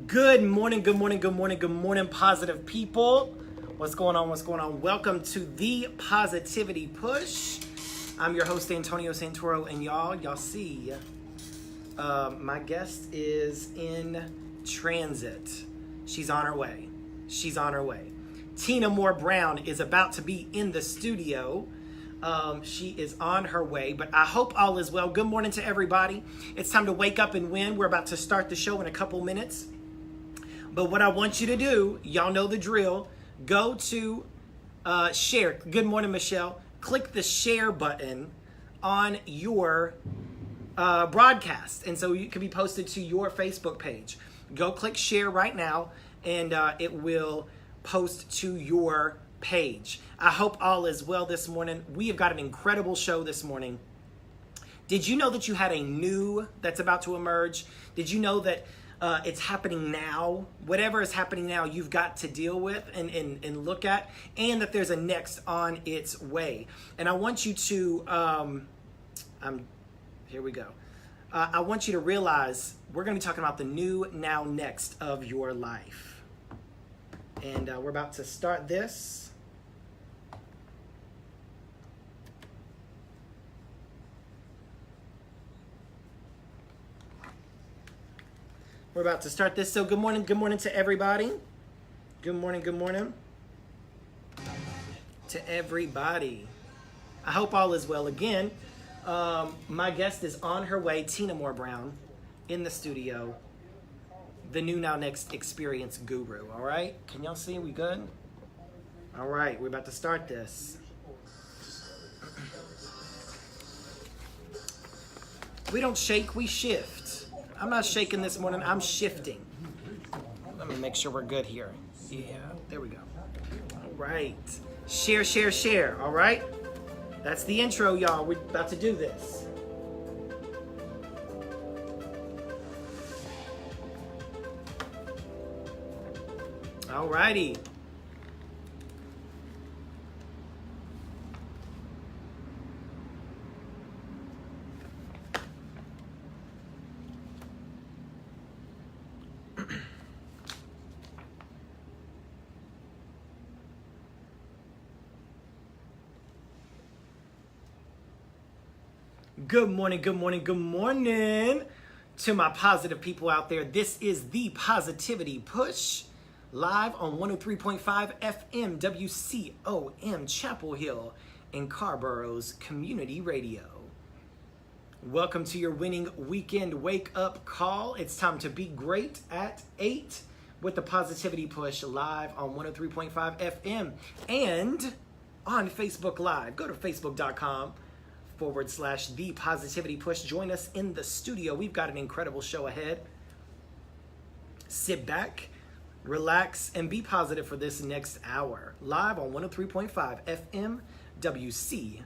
Good morning, good morning, good morning, good morning, positive people. What's going on? What's going on? Welcome to the Positivity Push. I'm your host, Antonio Santoro, and y'all see, my guest is in transit. She's on her way. She's on her way. Tina Moore Brown is about to be in the studio. She is on her way, but I hope all is well. Good morning to everybody. It's time to wake up and win. We're about to start the show in a couple minutes. But what I want you to do, y'all know the drill. Go to share. Good morning, Michelle. Click the share button on your broadcast. And so it can be posted to your Facebook page. Go click share right now, and it will post to your page. I hope all is well this morning. We have got an incredible show this morning. Did you know that you had a new that's about to emerge? Did you know that it's happening now? Whatever is happening now, you've got to deal with and look at, and that there's a next on its way. And I want you to, here we go. I want you to realize we're going to be talking about the new, now, next of your life. And we're about to start this. We're about to start this. So good morning to everybody. Good morning to everybody. I hope all is well. Again, my guest is on her way, Tina Moore Brown, in the studio, the new now next experience guru. All right, can y'all see? We good? All right, we're about to start this. We don't shake, we shift. I'm not shaking this morning, I'm shifting. Let me make sure we're good here. Yeah, there we go. All right. Share, all right? That's the intro, y'all. We're about to do this. All righty. Good morning to my positive people out there. This is the Positivity Push, live on 103.5 FM WCOM Chapel Hill in Carborough's Community Radio. Welcome to your winning weekend wake-up call. It's time to be great at 8 with the Positivity Push, live on 103.5 FM and on Facebook Live. Go to facebook.com/The Positivity Push. Join us in the studio. We've got an incredible show ahead. Sit back, relax, and be positive for this next hour. Live on 103.5 FM WCOM.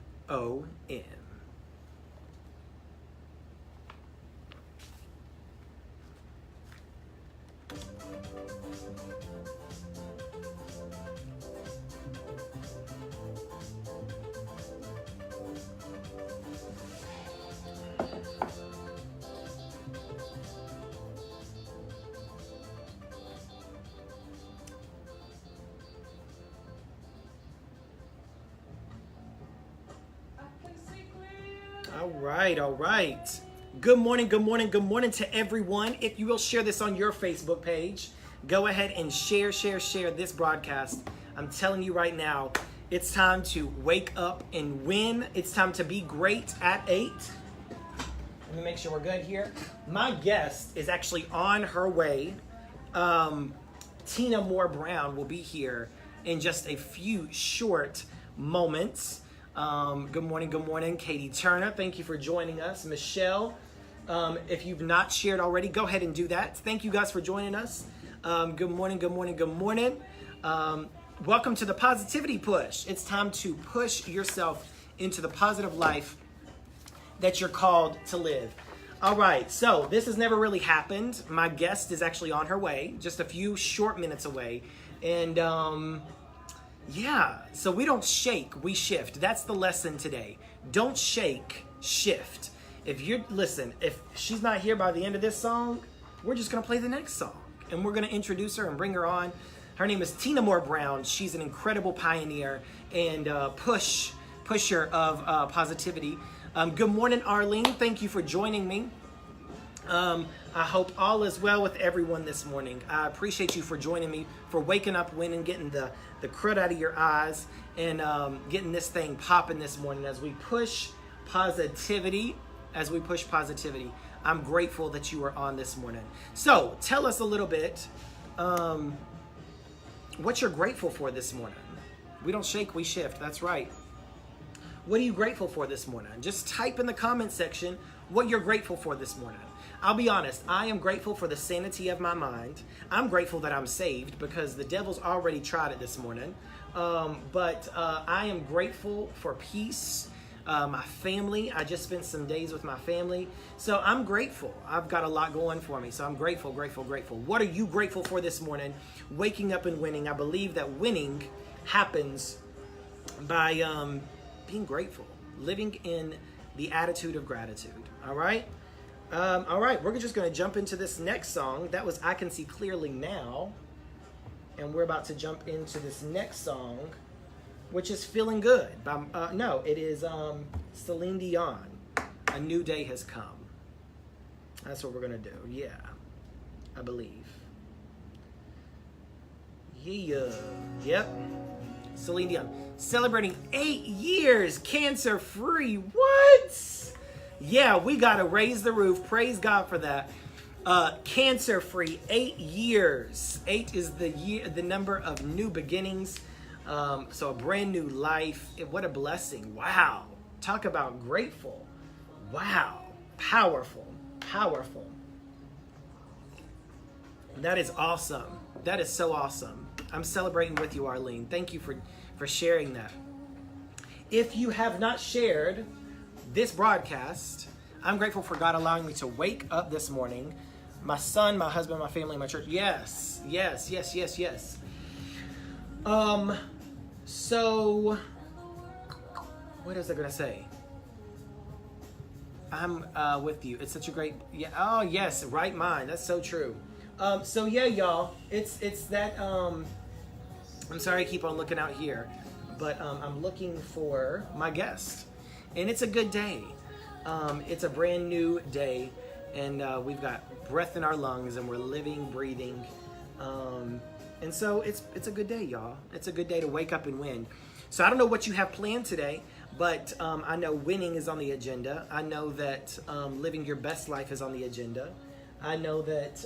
All right. Good morning to everyone. If you will share this on your Facebook page, go ahead and share this broadcast. I'm telling you right now, it's time to wake up and win. It's time to be great at 8. Let me make sure we're good here. My guest is actually on her way. Tina Moore Brown will be here in just a few short moments. Good morning, Katie Turner. Thank you for joining us. Michelle, if you've not shared already, go ahead and do that. Thank you guys for joining us. Good morning. Welcome to the Positivity Push. It's time to push yourself into the positive life that you're called to live. All right, so this has never really happened. My guest is actually on her way, just a few short minutes away. And yeah, so we don't shake, we shift. That's the lesson today. Don't shake, shift. If she's not here by the end of this song, we're just gonna play the next song. and we're going to introduce her and bring her on. Her name is Tina Moore Brown. She's an incredible pioneer and pusher of positivity. Good morning, Arlene. Thank you for joining me. I hope all is well with everyone this morning. I appreciate you for joining me, for waking up, winning, getting the crud out of your eyes, and getting this thing popping this morning as we push positivity. I'm grateful that you are on this morning. So tell us a little bit what you're grateful for this morning. We don't shake, we shift. That's right. What are you grateful for this morning? Just type in the comment section what you're grateful for this morning. I'll be honest, I am grateful for the sanity of my mind. I'm grateful that I'm saved because the devil's already tried it this morning. But I am grateful for peace, my family. I just spent some days with my family. So I'm grateful. I've got a lot going for me. So I'm grateful. What are you grateful for this morning? Waking up and winning. I believe that winning happens by being grateful, living in the attitude of gratitude. All right. We're just going to jump into this next song. That was I Can See Clearly Now. And we're about to jump into this next song, which is Feeling Good. It is Celine Dion, A New Day Has Come. That's what we're going to do. Yeah, I believe. Yeah. Yep. Celine Dion. Celebrating 8 years cancer-free. What? Yeah, we got to raise the roof. Praise God for that. Cancer-free, 8 years. 8 is the number of new beginnings. So a brand new life. What a blessing. Wow. Talk about grateful. Wow. Powerful. That is awesome. That is so awesome. I'm celebrating with you, Arlene. Thank you for sharing that. If you have not shared this broadcast, I'm grateful for God allowing me to wake up this morning. My son, my husband, my family, my church. Yes. So what is I gonna say? I'm with you. It's such a great, yeah. Oh yes, right mind. That's so true. So yeah, y'all. It's that. I'm sorry, I keep on looking out here, but I'm looking for my guest, and it's a good day. It's a brand new day, and we've got breath in our lungs, and we're living, breathing, and so it's a good day, y'all. It's a good day to wake up and win. So I don't know what you have planned today, but I know winning is on the agenda. I know that living your best life is on the agenda. I know that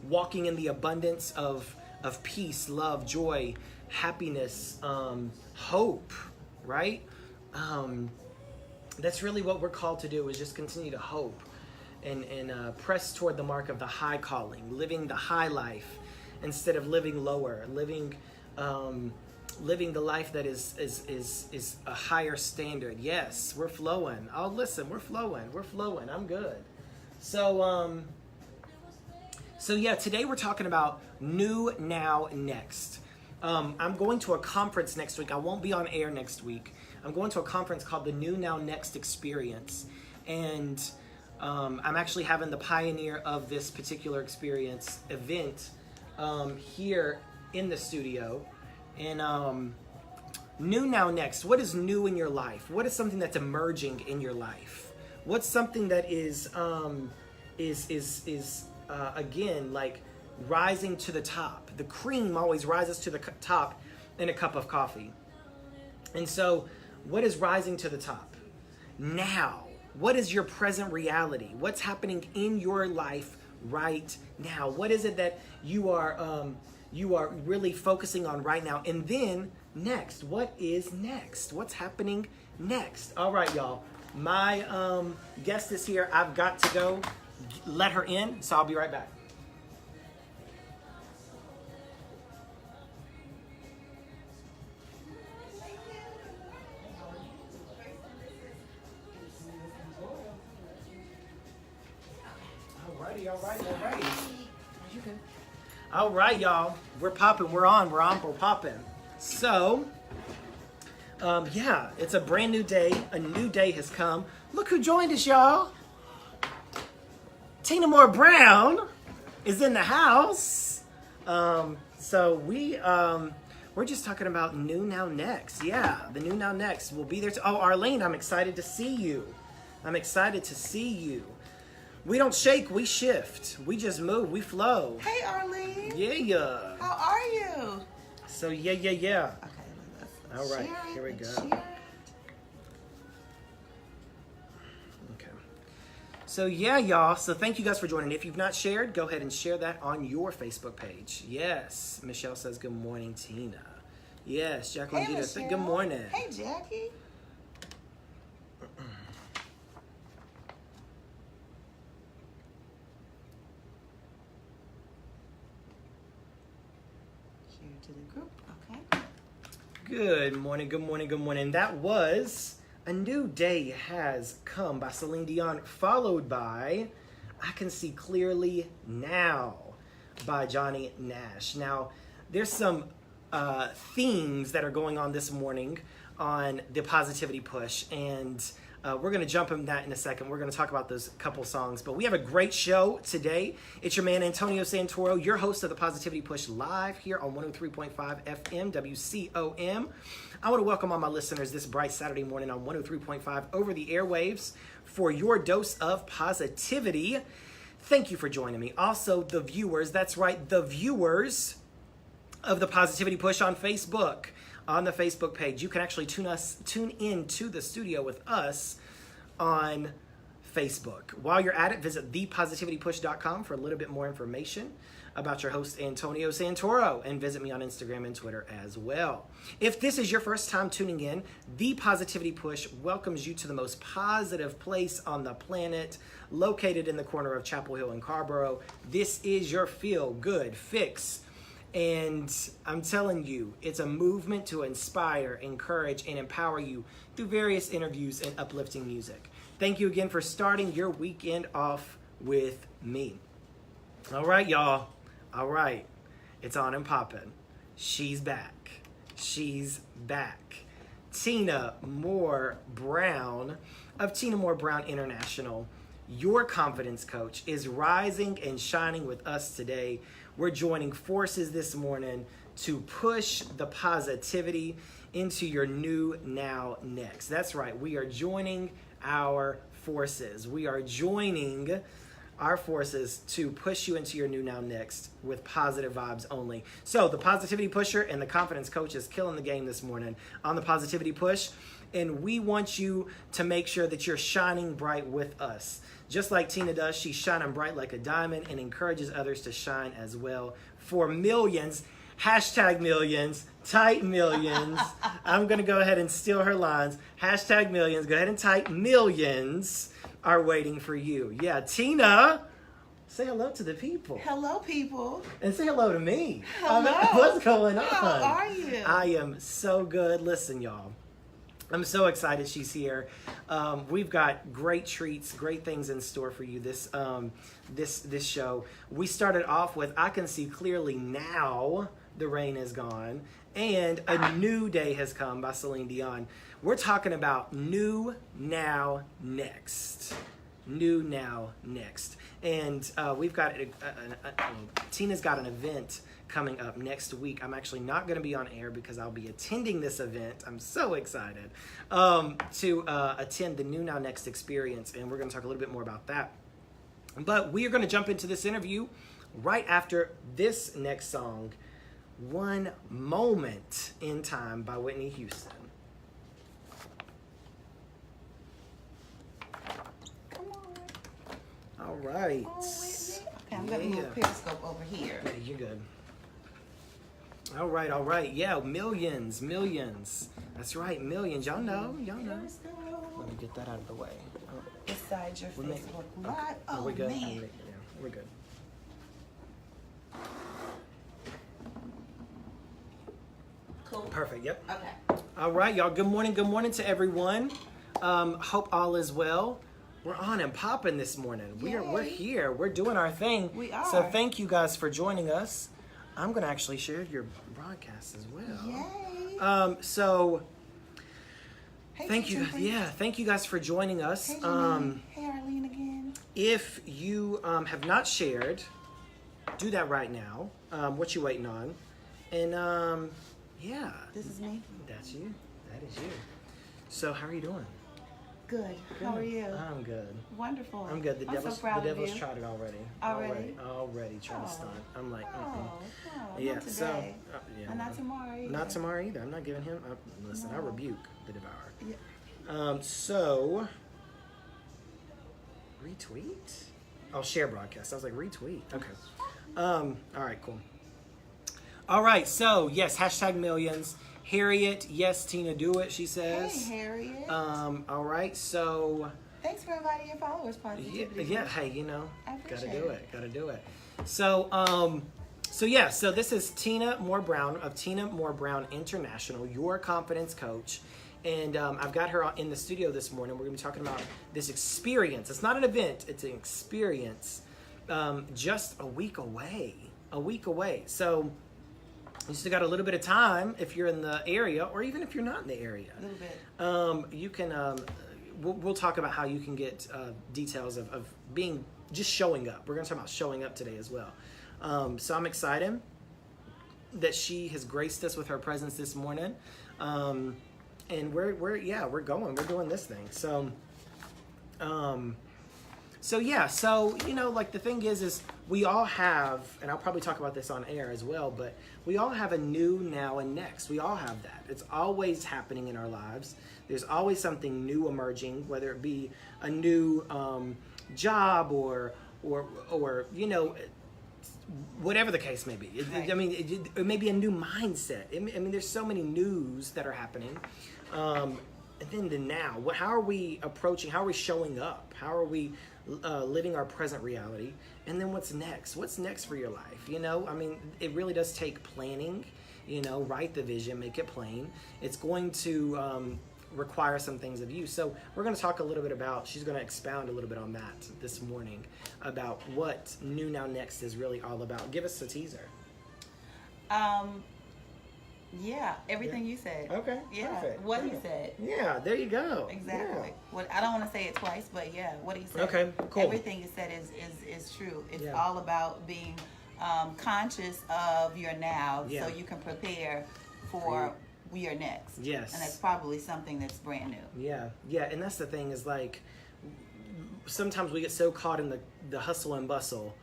walking in the abundance of peace, love, joy, happiness, hope, right? That's really what we're called to do, is just continue to hope and press toward the mark of the high calling, living the high life instead of living lower, living the life that is a higher standard. Yes, we're flowing. Oh, listen, we're flowing. I'm good. So yeah, today we're talking about new, now, next. I'm going to a conference next week. I won't be on air next week. I'm going to a conference called the New Now Next Experience. And I'm actually having the pioneer of this particular experience event here in the studio. And new, now, next. What is new in your life? What is something that's emerging in your life? What's something that is again, like rising to the top? The cream always rises to the top in a cup of coffee. And so what is rising to the top now? What is your present reality? What's happening in your life right now? What is it that you are really focusing on right now? And then next, what is next? What's happening next? All right, y'all. My guest is here. I've got to go let her in, so I'll be right back. All right, y'all. We're popping. We're popping. So, yeah, it's a brand new day. A new day has come. Look who joined us, y'all. Tina Moore Brown is in the house. So we're just talking about New Now Next. Yeah, the New Now Next will be there. Oh, Arlene, I'm excited to see you. I'm excited to see you. We don't shake, we shift. We just move, we flow. Hey, Arlene. Yeah. How are you? So yeah. Okay, All right, share it, here we go. share it. Okay. So yeah, y'all. So thank you guys for joining. If you've not shared, go ahead and share that on your Facebook page. Yes. Michelle says good morning, Tina. Yes, Jacqueline Hey, Dita, Michelle. good morning. Hey, Jackie. Share to the group. Okay. Good morning, good morning, good morning. That was A New Day Has Come by Celine Dion, followed by I Can See Clearly Now by Johnny Nash. Now, there's some themes that are going on this morning on the Positivity Push, and we're going to jump in that in a second. We're going to talk about those couple songs, but we have a great show today. It's your man Antonio Santoro, your host of the Positivity Push, live here on 103.5 FM WCOM. I want to welcome all my listeners this bright Saturday morning on 103.5 over the airwaves for your dose of positivity. Thank you for joining me. Also, the viewers, that's right, the viewers of the Positivity Push on Facebook. On the Facebook page, you can actually tune in to the studio with us on Facebook. While you're at it, visit thepositivitypush.com for a little bit more information about your host Antonio Santoro, and visit me on Instagram and Twitter as well. If this is your first time tuning in, The Positivity Push welcomes you to the most positive place on the planet, located in the corner of Chapel Hill and Carborough. This is your feel-good fix. And I'm telling you, it's a movement to inspire, encourage, and empower you through various interviews and uplifting music. Thank you again for starting your weekend off with me. All right, y'all. All right. It's on and popping. She's back. She's back. Tina Moore Brown of Tina Moore Brown International, your confidence coach, is rising and shining with us today. We're joining forces this morning to push the positivity into your new now next. That's right. We are joining our forces. We are joining our forces to push you into your new now next with positive vibes only. So the Positivity Pusher and the Confidence Coach is killing the game this morning on the Positivity Push. And we want you to make sure that you're shining bright with us. Just like Tina does, she's shining bright like a diamond and encourages others to shine as well for millions. Hashtag millions, type millions. I'm going to go ahead and steal her lines. Hashtag millions, go ahead and type millions are waiting for you. Yeah, Tina, say hello to the people. Hello, people. And say hello to me. Hello. What's going on? How are you? I am so good. Listen, y'all. I'm so excited she's here. We've got great treats, great things in store for you this show. We started off with I Can See Clearly Now, The Rain Is Gone, and A New Day Has Come by Celine Dion. We're talking about New Now Next. New Now Next. And we've got, Tina's got an event coming up next week. I'm actually not going to be on air because I'll be attending this event. I'm so excited to attend the New Now Next experience, and we're going to talk a little bit more about that. But we are going to jump into this interview right after this next song, One Moment in Time by Whitney Houston. Come on. All right. Oh, Whitney. Okay, I'm going to move Periscope over here. Yeah, you're good. All right. Yeah, millions. That's right, millions. Y'all know. Periscope. Let me get that out of the way. Beside your We're Facebook making- Live. Oh, we're good. man. Yeah, we're good. Cool. Perfect. Yep. Okay. All right, y'all. Good morning to everyone. Hope all is well. We're on and popping this morning. We're Yay. here. We're doing our thing. We are. So thank you guys for joining us. I'm gonna actually share your broadcast as well. Yay. So Hey, thank you. Janine. Yeah, thank you guys for joining us. Hey, Janine. Hey, Arlene again. If you have not shared, do that right now. What you waiting on? And yeah. This is me. That's you. That is you. So how are you doing? Good. How are you? I'm good. Wonderful. I'm good. The I'm devil's so proud tried of you. it already. Already trying to stunt. I'm like, yeah. Not today. So yeah. And not tomorrow either. Not tomorrow either. I'm not giving him. Listen, I No. rebuke the devourer. Yeah. So retweet. Oh, share broadcast. I was like retweet. Okay. All right. Cool. All right. So yes, hashtag millions. Harriet, yes, Tina, do it. She says. Hey, Harriet. All right. So. Thanks for inviting your followers, Positivity. Yeah. Hey, you know, I gotta appreciate do it. So, so this is Tina Moore Brown of Tina Moore Brown International, your confidence coach. And I've got her in the studio this morning. We're going to be talking about this experience. It's not an event, it's an experience just a week away. So you still got a little bit of time if you're in the area, or even if you're not in the area. A little bit. You can, we'll talk about how you can get details of being, just showing up. We're going to talk about showing up today as well. So I'm excited that she has graced us with her presence this morning. And we're doing this thing. So you know, like the thing is we all have, and I'll probably talk about this on air as well, but we all have a new, now, and next. We all have that. It's always happening in our lives. There's always something new emerging, whether it be a new job or you know, whatever the case may be. Right. I mean, it may be a new mindset. I mean, there's so many news that are happening. And then the now, how are we approaching? How are we showing up? How are we living our present reality? And then what's next? What's next for your life? You know, I mean, it really does take planning. You know, write the vision, make it plain. It's going to require some things of you. So we're going to talk a little bit about, she's going to expound a little bit on that this morning, about what New Now Next is really all about. Give us a teaser. Yeah, everything you said. Okay, Yeah, perfect. what he said. Yeah, there you go. Exactly. What I don't want to say it twice, but yeah, what he said. Okay, cool. Everything he said is true. It's Yeah. all about being conscious of your now, Yeah. so you can prepare for your next. Yes. And that's probably something that's brand new. Yeah, and that's the thing is, like, sometimes we get so caught in the hustle and bustle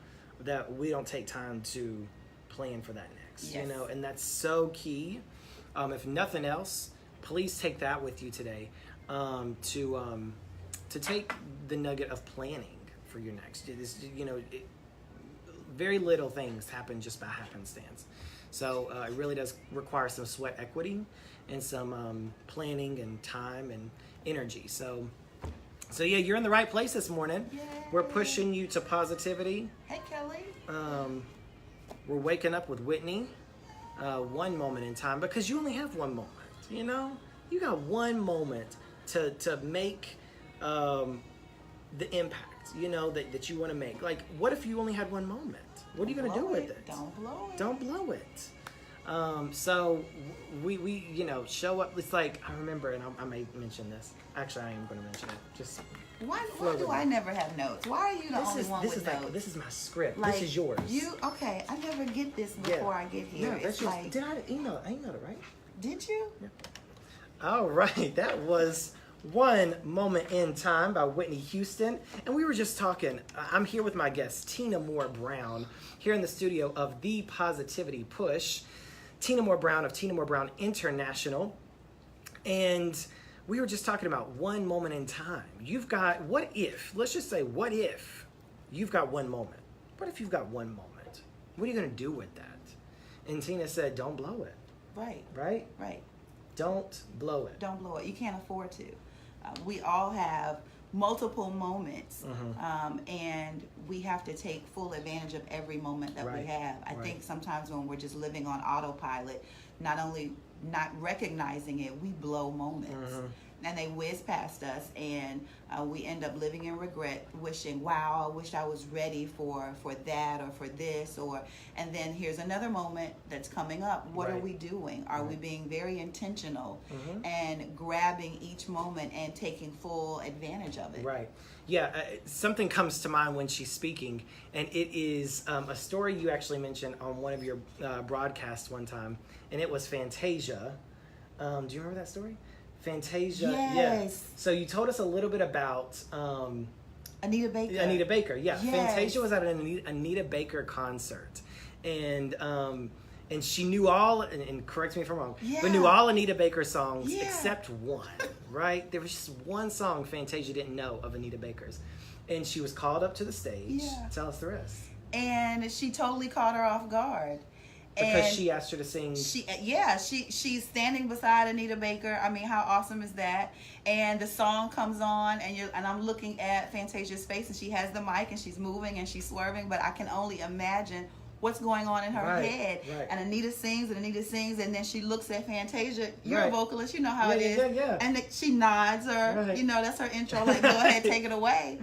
that we don't take time to plan for that next. Yes. You know, and that's so key. If nothing else, please take that with you today, to take the nugget of planning for your next. You know, very little things happen just by happenstance. So it really does require some sweat equity and some planning and time and energy. So yeah, you're in the right place this morning. Yay. We're pushing you to positivity. Hey, Kelly. We're waking up with Whitney, one moment in time, because you only have one moment. You know, you got one moment to make the impact. You know that you want to make. Like, what if you only had one moment? What are you gonna do with it? Don't blow it. Don't blow it. So we you know, show up. It's like, I remember, and I may mention this. Actually, I am going to mention it. Just Why flow do with I me. never have notes? Why are you the only one with notes? This is my script. Like, this is yours. Okay, I never get this before I get here. No, that's It's yours. like, Did I email it? I emailed it, right? did you? Yeah. All right, that was One Moment in Time by Whitney Houston. And we were just talking, I'm here with my guest, Tina Moore Brown, here in the studio of The Positivity Push. Tina Moore Brown of Tina Moore Brown International. And we were just talking about one moment in time. You've got, what if, let's just say, what if you've got one moment? What if you've got one moment? What are you going to do with that? And Tina said, don't blow it. Right. Right? Right. Don't blow it. Don't blow it. You can't afford to. We all have multiple moments, and we have to take full advantage of every moment that we have. I think sometimes when we're just living on autopilot, not only not recognizing it, we blow moments and they whiz past us, and we end up living in regret, wishing, wow, I wish I was ready for that or for this, and then here's another moment that's coming up. What are we doing? Are we being very intentional and grabbing each moment and taking full advantage of it? Right. Yeah, something comes to mind when she's speaking, and it is a story you actually mentioned on one of your broadcasts one time, and it was Fantasia. Do you remember that story? Fantasia. Yes. Yeah. So you told us a little bit about Anita Baker. Anita Baker, yeah. Yes. Fantasia was at an Anita Baker concert, and she knew all, and correct me if I'm wrong, but knew all Anita Baker songs except one, right? There was just one song Fantasia didn't know of Anita Baker's, and she was called up to the stage. Yeah. Tell us the rest. And she totally caught her off guard. Because she asked her to sing. She's standing beside Anita Baker. I mean, how awesome is that? And the song comes on, and I'm looking at Fantasia's face, and she has the mic, and she's moving, and she's swerving, but I can only imagine what's going on in her head. Right. And Anita sings, and then she looks at Fantasia. You're a vocalist, you know how it is. Yeah. And she nods her, that's her intro, like, go ahead, take it away.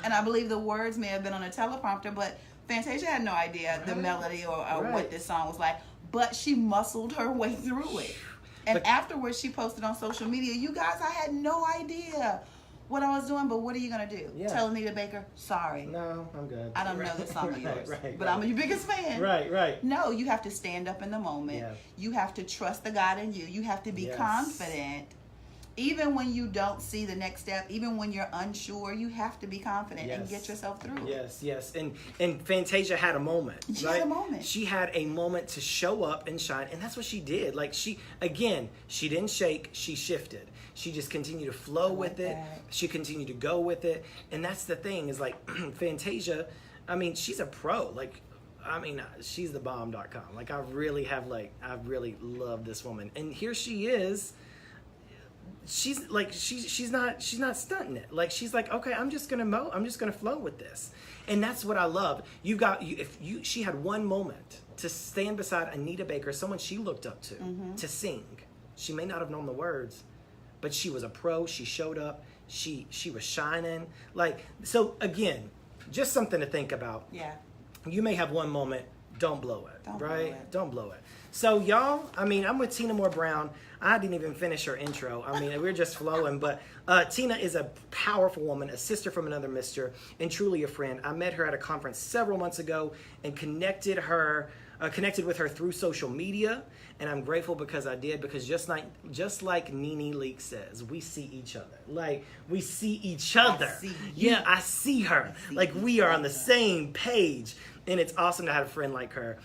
And I believe the words may have been on a teleprompter, but Fantasia had no idea the melody or what this song was like, but she muscled her way through it. And afterwards, she posted on social media, you guys, I had no idea what I was doing, but what are you going to do? Tell Anita Baker, sorry. No, I'm good. I don't know this song of yours, but I'm your biggest fan. Right. No, you have to stand up in the moment. Yeah. You have to trust the God in you. You have to be confident. Even when you don't see the next step, even when you're unsure, you have to be confident and get yourself through. Yes. And Fantasia had a moment. She had a moment. She had a moment to show up and shine, and that's what she did. Like she didn't shake, she shifted. She just continued to flow with it. She continued to go with it. And that's the thing, is like Fantasia, I mean, she's a pro. Like, I mean, she's the bomb.com. Like, I really love this woman. And here she is. She's not stunting it. Like, she's like, okay, I'm just gonna flow with this. And that's what I love. She had one moment to stand beside Anita Baker, someone she looked up to sing. She may not have known the words, but she was a pro. She showed up. She was shining. Like, so again, just something to think about. Yeah. You may have one moment. Don't blow it. Don't blow it. So y'all, I mean, I'm with Tina Moore Brown. I didn't even finish her intro. I mean, we're just flowing. But Tina is a powerful woman, a sister from another mister, and truly a friend. I met her at a conference several months ago and connected with her through social media. And I'm grateful because I did, because just like Nene Leakes says, we see each other. Like, we see each other. I see her. Like, we are on the same page. And it's awesome to have a friend like her.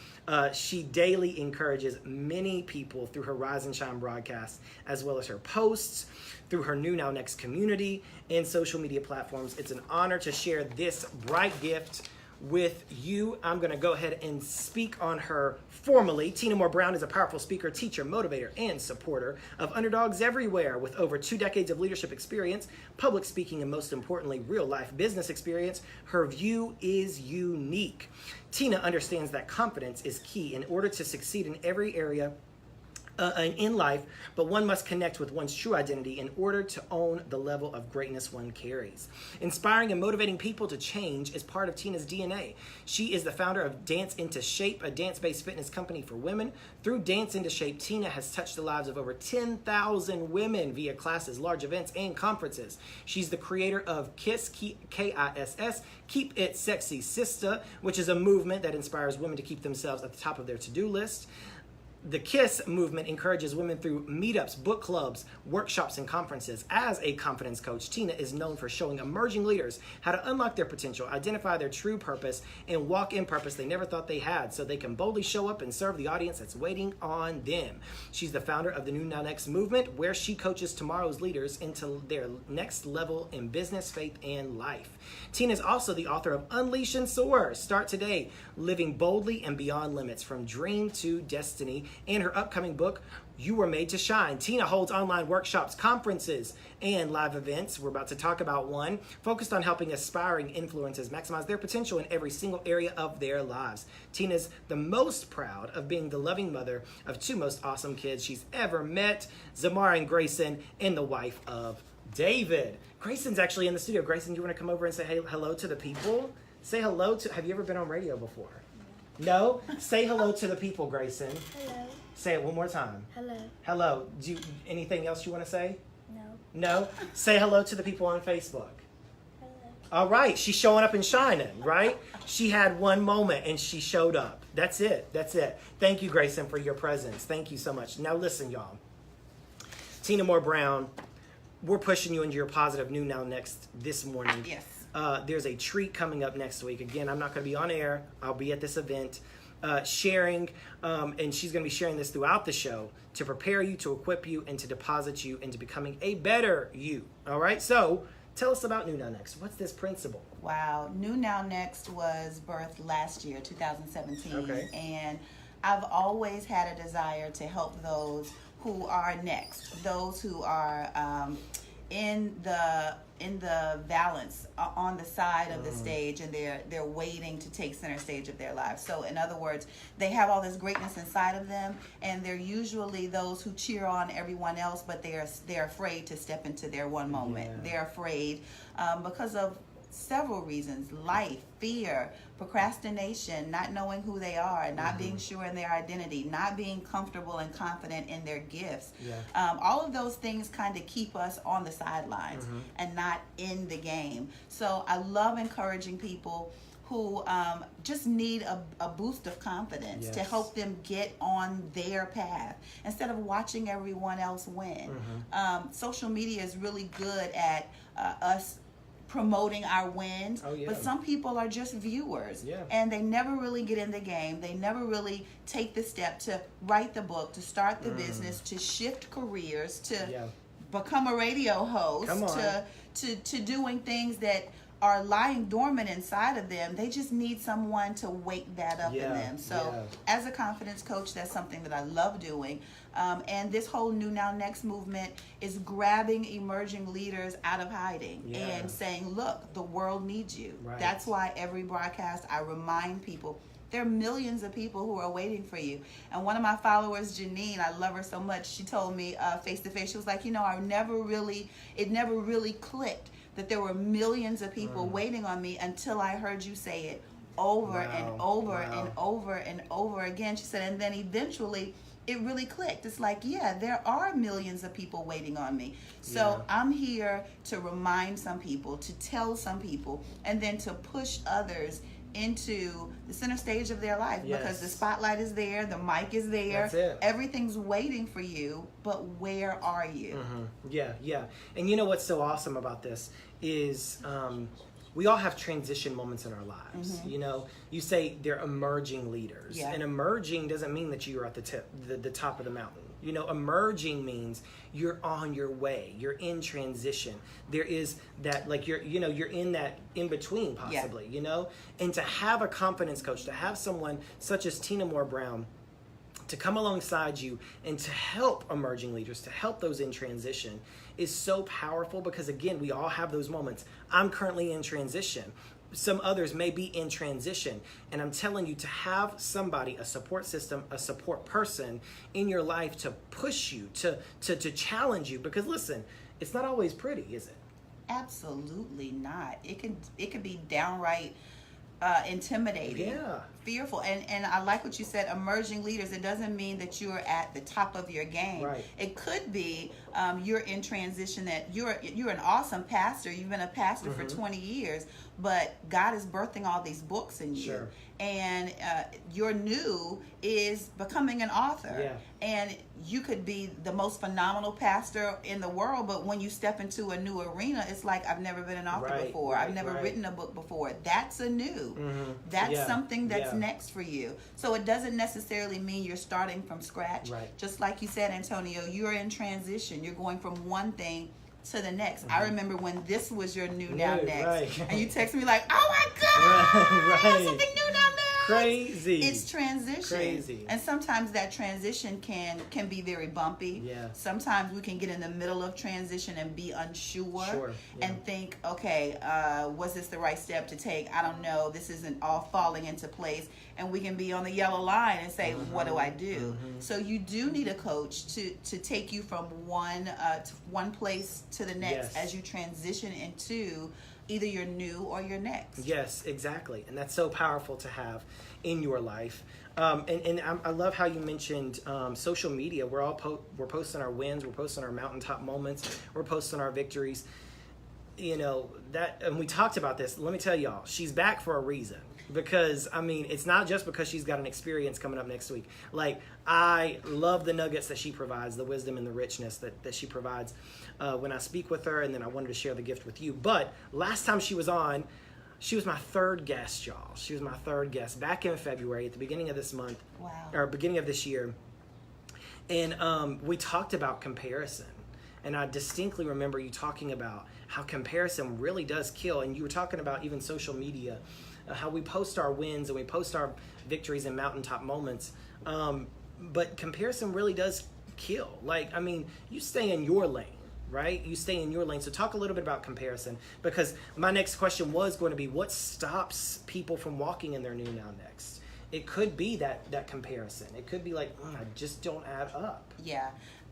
She daily encourages many people through her Rise and Shine broadcasts, as well as her posts, through her New Now Next community and social media platforms. It's an honor to share this bright gift with you. I'm going to go ahead and speak on her formally. Tina Moore Brown is a powerful speaker, teacher, motivator, and supporter of underdogs everywhere. With over 2 decades of leadership experience, public speaking, and most importantly, real-life business experience, her view is unique. Tina understands that confidence is key in order to succeed in every area in life, but one must connect with one's true identity in order to own the level of greatness one carries. Inspiring and motivating people to change is part of Tina's DNA. She is the founder of Dance Into Shape, a dance-based fitness company for women. Through Dance Into Shape, Tina has touched the lives of over 10,000 women via classes, large events, and conferences. She's the creator of KISS, K-I-S-S, Keep It Sexy Sister, which is a movement that inspires women to keep themselves at the top of their to-do list. The KISS movement encourages women through meetups, book clubs, workshops, and conferences. As a confidence coach, Tina is known for showing emerging leaders how to unlock their potential, identify their true purpose, and walk in purpose they never thought they had, so they can boldly show up and serve the audience that's waiting on them. She's the founder of the New Now Next movement, where she coaches tomorrow's leaders into their next level in business, faith, and life. Tina is also the author of Unleash and Soar. Start today, living boldly and beyond limits, from dream to destiny. And her upcoming book, You were made to shine. Tina holds online workshops, conferences, and live events. We're about to talk about one focused on helping aspiring influencers maximize their potential in every single area of their lives. Tina's the most proud of being the loving mother of two most awesome kids she's ever met, Zamar and Grayson, and the wife of David. Grayson's actually in the studio. Grayson, you want to come over and say hello to the people? Say hello to, have you ever been on radio before? No? Say hello to the people, Grayson. Hello. Say it one more time. Hello. Hello. Anything else you want to say? No. No? Say hello to the people on Facebook. Hello. All right. She's showing up and shining, right? She had one moment and she showed up. That's it. That's it. Thank you, Grayson, for your presence. Thank you so much. Now listen, y'all. Tina Moore Brown, we're pushing you into your positive new now next this morning. Yes. There's a treat coming up next week. Again, I'm not going to be on air. I'll be at this event sharing, and she's going to be sharing this throughout the show to prepare you, to equip you, and to deposit you into becoming a better you. All right? So tell us about New Now Next. What's this principle? Wow. New Now Next was birthed last year, 2017. Okay. And I've always had a desire to help those who are next, those who are in the balance on the side of the stage, and they're waiting to take center stage of their lives. So in other words, they have all this greatness inside of them, and they're usually those who cheer on everyone else, but they're afraid to step into their one moment. Yeah. They're afraid because of several reasons: life, fear, procrastination, not knowing who they are, not being sure in their identity, not being comfortable and confident in their gifts. Yeah. All of those things kind of keep us on the sidelines and not in the game. So I love encouraging people who just need a boost of confidence to help them get on their path instead of watching everyone else win. Social media is really good at us promoting our wins, but some people are just viewers, and they never really get in the game. They never really take the step to write the book, to start the business, to shift careers, to become a radio host, to doing things that are lying dormant inside of them. They just need someone to wake that up in them. So as a confidence coach, that's something that I love doing. And this whole New Now Next movement is grabbing emerging leaders out of hiding and saying, look, the world needs you. Right. That's why every broadcast I remind people there are millions of people who are waiting for you. And one of my followers, Janine, I love her so much, she told me face to face, she was like, it never really clicked that there were millions of people waiting on me until I heard you say it over and over and over and over again. She said, and then eventually it really clicked. It's like, there are millions of people waiting on me. So I'm here to remind some people, to tell some people, and then to push others into the center stage of their life, because the spotlight is there, the mic is there, everything's waiting for you, but where are you? Yeah. And you know what's so awesome about this is we all have transition moments in our lives. You say they're emerging leaders, and emerging doesn't mean that you are at the top of the mountain. Emerging means you're on your way. You're in transition. There is that, like, you're in that in between, possibly. And to have a confidence coach, to have someone such as Tina Moore Brown to come alongside you and to help emerging leaders, to help those in transition, is so powerful, because again, we all have those moments. I'm currently in transition. Some others may be in transition, and I'm telling you, to have somebody, a support system, a support person in your life to push you, to challenge you, because listen, it's not always pretty, is it? Absolutely not. It can be downright intimidating, fearful, and I like what you said, emerging leaders. It doesn't mean that you're at the top of your game. It could be you're in transition, that you're an awesome pastor, you've been a pastor for 20 years, but God is birthing all these books in you, and your new is becoming an author, and you could be the most phenomenal pastor in the world, but when you step into a new arena, it's like, I've never been an author before, I've never written a book before. That's a new. That's something that's next for you. So it doesn't necessarily mean you're starting from scratch. Just like you said, Antonio, you're in transition. You're going from one thing to the next. I remember when this was your new now next, and you text me like, oh my God, I have something new now next. Crazy. It's transition. Crazy. And sometimes that transition can be very bumpy. Yeah. Sometimes we can get in the middle of transition and be unsure. Sure. Yeah. And think, okay, was this the right step to take? I don't know. This isn't all falling into place. And we can be on the yellow line and say, what do I do? So you do need a coach to take you from one place to the next as you transition into either your new or your next. Yes, exactly. And that's so powerful to have in your life. And I love how you mentioned social media. We're all we're posting our wins, we're posting our mountaintop moments, we're posting our victories. You know, and we talked about this. Let me tell y'all, she's back for a reason. Because, I mean, it's not just because she's got an experience coming up next week. Like, I love the nuggets that she provides, the wisdom and the richness that she provides when I speak with her, and then I wanted to share the gift with you. But last time she was on, she was my third guest, y'all. She was my third guest back in February at the beginning of this month. Wow. Or beginning of this year. And we talked about comparison. And I distinctly remember you talking about how comparison really does kill. And you were talking about even social media. How we post our wins and we post our victories and mountaintop moments. But comparison really does kill. Like, I mean, you stay in your lane, right? You stay in your lane. So talk a little bit about comparison, because my next question was going to be, what stops people from walking in their new now next? It could be that comparison. It could be like, I just don't add up. Yeah.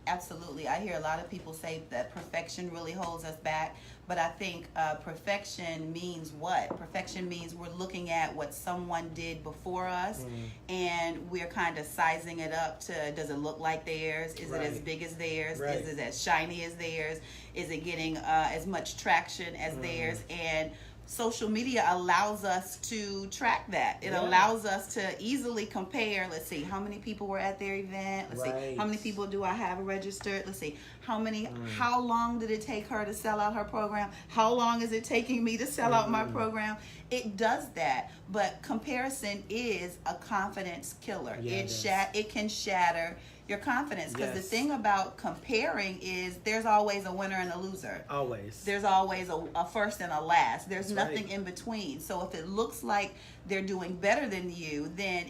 Absolutely. I hear a lot of people say that perfection really holds us back, but I think perfection means what? Perfection means we're looking at what someone did before us, and we're kind of sizing it up to, does it look like theirs? Is it as big as theirs? Is it as shiny as theirs? Is it getting as much traction as theirs? And social media allows us to track that. It allows us to easily compare. Let's see, how many people were at their event? Let's see, how many people do I have registered? Let's see, how long did it take her to sell out her program? How long is it taking me to sell out my program? It does that. But comparison is a confidence killer. It can shatter your confidence, because the thing about comparing is there's always a winner and a loser. Always. There's always a first and a last. There's nothing in between. So if it looks like they're doing better than you, then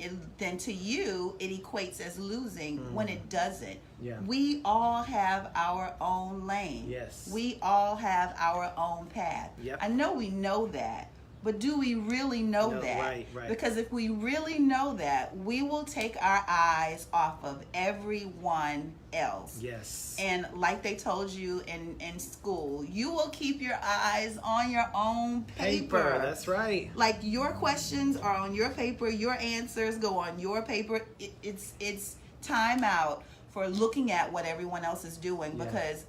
to you it equates as losing when it doesn't. Yeah. We all have our own lane. Yes. We all have our own path. Yep. I know we know that. But do we really know that? Right. Because if we really know that, we will take our eyes off of everyone else. Yes. And like they told you in school, you will keep your eyes on your own paper. That's right. Like, your questions are on your paper, your answers go on your paper. It's time out for looking at what everyone else is doing, because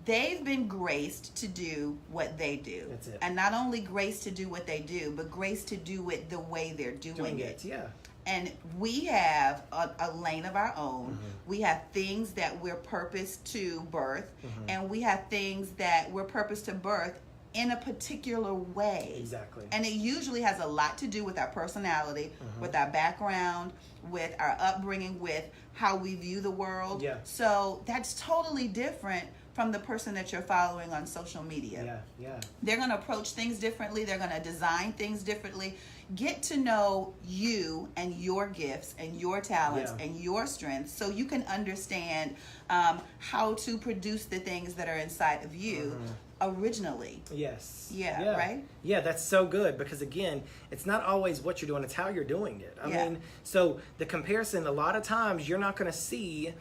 they've been graced to do what they do. That's it. And not only graced to do what they do, but graced to do it the way they're doing it. Yeah. And we have a lane of our own. We have things that we're purposed to birth, and we have things that we're purposed to birth in a particular way. Exactly. And it usually has a lot to do with our personality, with our background, with our upbringing, with how we view the world. Yeah. So that's totally different from the person that you're following on social media. Yeah. They're going to approach things differently. They're going to design things differently. Get to know you and your gifts and your talents and your strengths, so you can understand how to produce the things that are inside of you originally. Yes. Yeah, right? Yeah, that's so good, because again, it's not always what you're doing, it's how you're doing it. I mean, so the comparison, a lot of times you're not going to see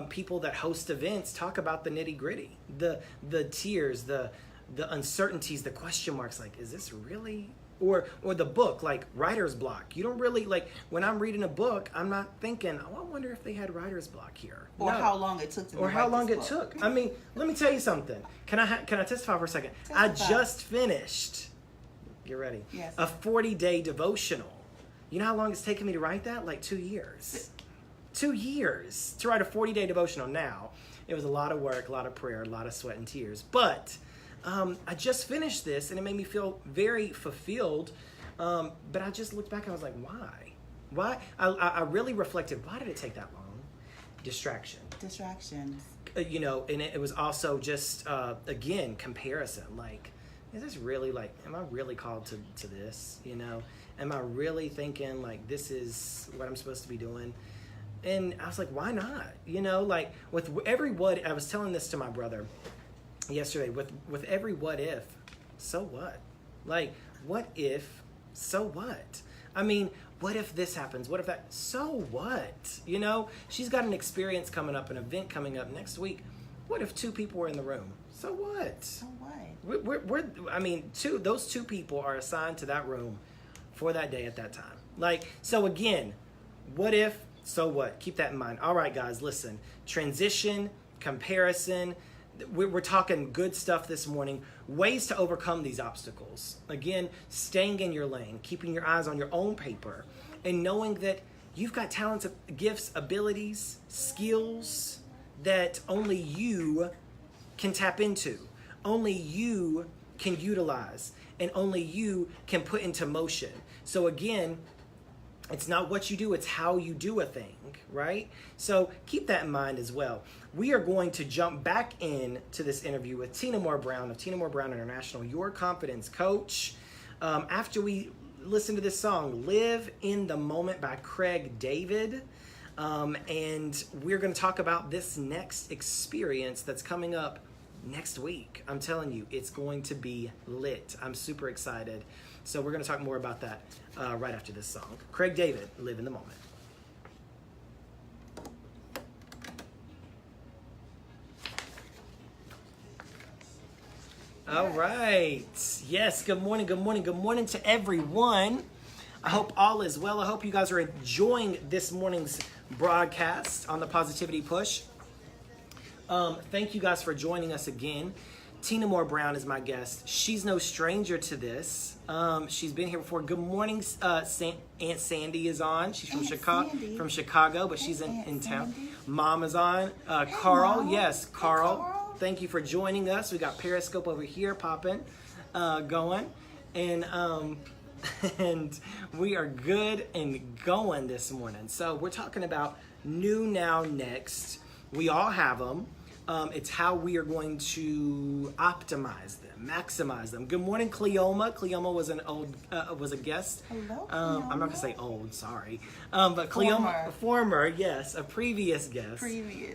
people that host events talk about the nitty gritty, the tears, the uncertainties, the question marks. Like, is this really? Or the book, like writer's block. You don't really, like, when I'm reading a book, I'm not thinking, oh, I wonder if they had writer's block here. Or how long it took to Or how long it took. I mean, let me tell you something. Can I testify for a second? Testify. I just finished, get ready, a 40-day devotional. You know how long it's taken me to write that? Like 2 years. 2 years to write a 40-day devotional. Now, it was a lot of work, a lot of prayer, a lot of sweat and tears. But I just finished this, and it made me feel very fulfilled. But I just looked back and I was like, why? Why? I really reflected, why did it take that long? Distractions. You know, and it was also just, again, comparison. Like, is this really, like, am I really called to this, you know? Am I really thinking like this is what I'm supposed to be doing? And I was like, why not? You know, like with every what, I was telling this to my brother yesterday, with every what if, so what? Like, what if, so what? I mean, what if this happens? What if that? So what? You know, she's got an experience coming up, an event coming up next week. What if 2 people were in the room? So what? So what? Those two people are assigned to that room for that day at that time. Like, so again, what if, so what? Keep that in mind. All right, guys, listen. Transition, comparison. We're talking good stuff this morning. Ways to overcome these obstacles. Again, staying in your lane, keeping your eyes on your own paper, and knowing that you've got talents, gifts, abilities, skills that only you can tap into, only you can utilize, and only you can put into motion. So again, it's not what you do, it's how you do a thing, right? So keep that in mind as well. We are going to jump back in to this interview with Tina Moore Brown of Tina Moore Brown International, your confidence coach. After we listen to this song, Live in the Moment by Craig David. And we're going to talk about this next experience that's coming up next week. I'm telling you, it's going to be lit. I'm super excited. So we're going to talk more about that right after this song. Craig David, Live in the Moment. All right. Yes, good morning, good morning, good morning to everyone. I hope all is well. I hope you guys are enjoying this morning's broadcast on the Positivity Push. Thank you guys for joining us again. Tina Moore Brown is my guest. She's no stranger to this. She's been here before. Good morning, Aunt Sandy is on. She's from Chicago, but she's in town. Mom is on. Carl, Mom. Yes, Carl. Hey, Carl. Thank you for joining us. We got Periscope over here popping, going, and we are good and going this morning. So we're talking about new, now, next. We all have them. It's how we are going to optimize them, maximize them. Good morning, Cleoma. Cleoma was a guest. Hello, I'm not gonna say old, sorry. But Cleoma, former, yes, a previous guest.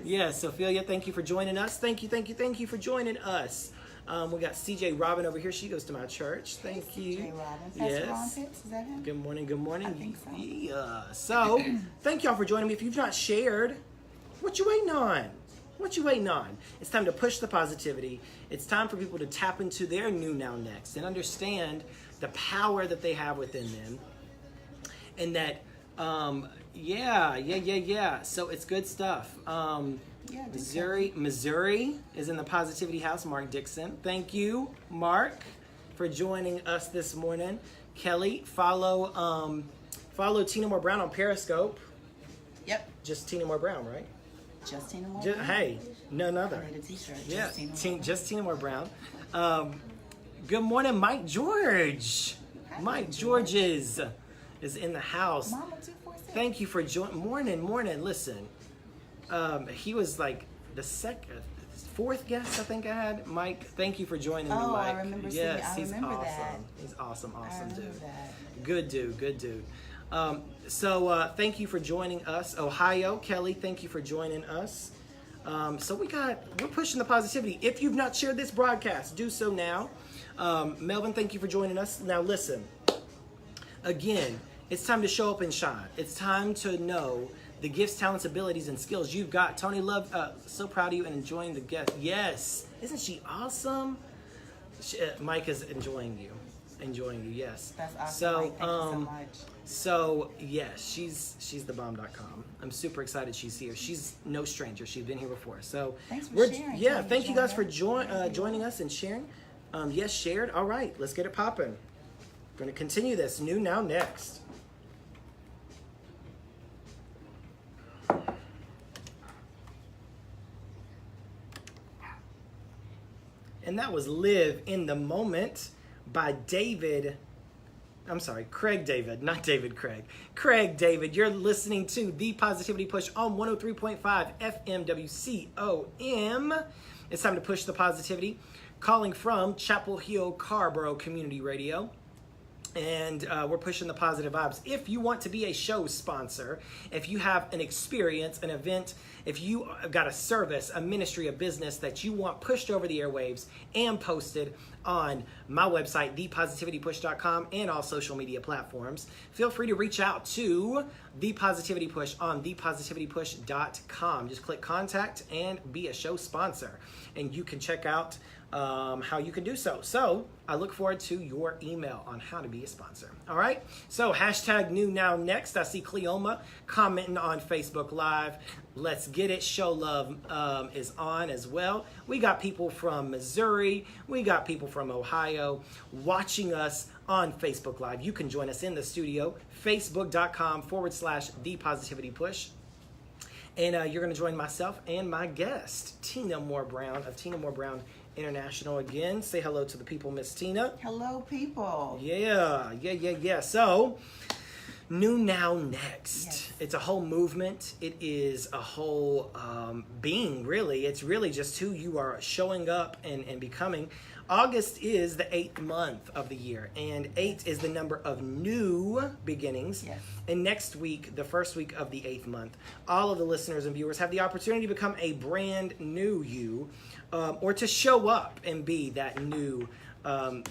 Yes, Sophia, thank you for joining us. Thank you for joining us. We got CJ Robin over here. She goes to my church. Thank you. CJ Robin. Yes. Is that him? Good morning. I think so. Yeah. So, thank y'all for joining me. If you've not shared, what you waiting on? What you waiting on? It's time to push the positivity. It's time for people to tap into their new, now, next and understand the power that they have within them. And that, yeah. So it's good stuff. Missouri is in the Positivity House. Mark Dixon. Thank you, Mark, for joining us this morning. Kelly, follow Tina Moore Brown on Periscope. Yep. Just Tina Moore Brown, right? Just Tina Moore Brown. Hey, none other. I need a t-shirt. Yeah, Just Tina Moore Brown. just Tina Moore Brown. Good morning, Mike George. Hi, Mike George is in the house. Mama 246. Thank you for joining. Morning. Listen, he was like the fourth guest I think I had. Mike, thank you for joining me, Mike. I remember seeing. I remember awesome. that. He's awesome I dude. remember that. Good dude. So thank you for joining us. Ohio, Kelly, thank you for joining us. So we're pushing the positivity. If you've not shared this broadcast, do so now. Melvin, thank you for joining us. Now listen, again, it's time to show up and shine. It's time to know the gifts, talents, abilities, and skills you've got. Tony Love, so proud of you and enjoying the guest. Yes, isn't she awesome? Mike is enjoying you, yes. That's awesome. So, Mike. Thank you so much. So yes, she's thebomb.com. I'm super excited she's here. She's no stranger. She's been here before. So thanks for sharing. Yeah, thank you guys for joining us and sharing. Yes, shared. All right, let's get it popping. We're going to continue this new, now, next. And that was Live in the Moment by Craig David, not David Craig. Craig David, you're listening to The Positivity Push on 103.5 FM WCOM. It's time to push the positivity. Calling from Chapel Hill, Carborough Community Radio. And we're pushing the positive vibes. If you want to be a show sponsor, if you have an experience, an event, if you got a service, a ministry, a business that you want pushed over the airwaves and posted on my website, thepositivitypush.com, and all social media platforms, feel free to reach out to The Positivity Push on thepositivitypush.com. Just click contact and be a show sponsor, and you can check out how you can do so. So I look forward to your email on how to be a sponsor. All right. So hashtag new now next. I see Cleoma commenting on Facebook Live. Let's get it. Show love is on as well. We got people from Missouri. We got people from Ohio watching us on Facebook Live. You can join us in the studio, facebook.com/The Positivity Push. And you're going to join myself and my guest, Tina Moore Brown of Tina Moore Brown International. Again, say hello to the people, Miss Tina. Hello, people. Yeah. So, new now next. Yes. It's a whole movement. It is a whole being, really. It's really just who you are showing up and becoming. August is the 8th month of the year, and 8 is the number of new beginnings. Yes. And next week, the first week of the 8th month, all of the listeners and viewers have the opportunity to become a brand new you, or to show up and be that new